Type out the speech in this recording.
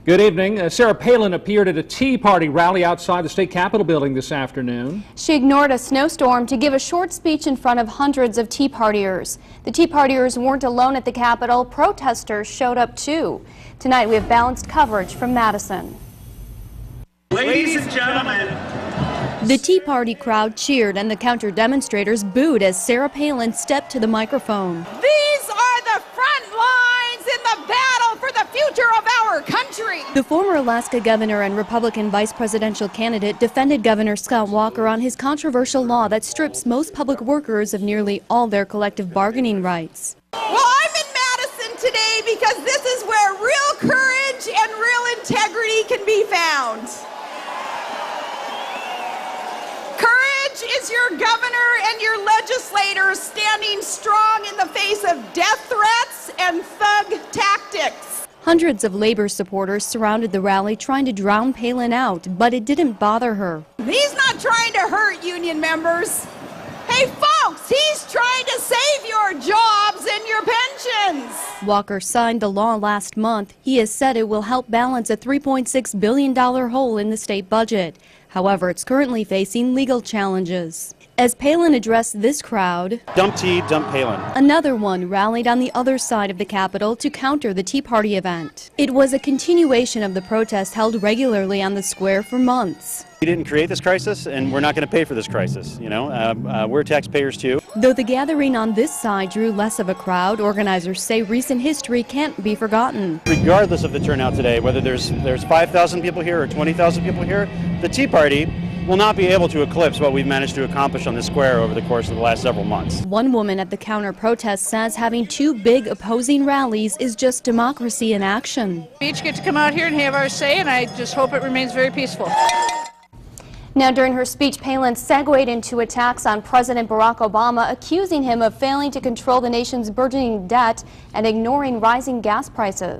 Good evening. Sarah Palin appeared at a Tea Party rally outside the state capitol building this afternoon. She ignored a snowstorm to give a short speech in front of hundreds of Tea Partiers. The Tea Partiers weren't alone at the Capitol. Protesters showed up too. Tonight we have balanced coverage from Madison. Ladies and gentlemen. The Tea Party crowd cheered and the counter-demonstrators booed as Sarah Palin stepped to the microphone. These are the front lines in the battle for the future of our country. The former Alaska governor and Republican vice presidential candidate defended Governor Scott Walker on his controversial law that strips most public workers of nearly all their collective bargaining rights. Well, I'm in Madison today because this is where real courage and real integrity can be found. Courage is your governor and your legislators standing strong in the face of death threats and thug tactics. Hundreds of labor supporters surrounded the rally trying to drown Palin out, but it didn't bother her. He's not trying to hurt union members. Hey folks, he's trying to save your jobs and your pensions. Walker signed the law last month. He has said it will help balance a $3.6 billion hole in the state budget. However, it's currently facing legal challenges. As Palin addressed this crowd, dump Tea, dump Palin. Another one rallied on the other side of the Capitol to counter the Tea Party event. It was a continuation of the protest held regularly on the square for months. We didn't create this crisis, and we're not going to pay for this crisis. We're taxpayers too. Though the gathering on this side drew less of a crowd, organizers say recent history can't be forgotten. Regardless of the turnout today, whether there's 5,000 people here or 20,000 people here, the Tea Party will not be able to eclipse what we've managed to accomplish on this square over the course of the last several months. One woman at the counter-protest says having two big opposing rallies is just democracy in action. We each get to come out here and have our say, and I just hope it remains very peaceful. Now, during her speech, Palin segued into attacks on President Barack Obama, accusing him of failing to control the nation's burgeoning debt and ignoring rising gas prices.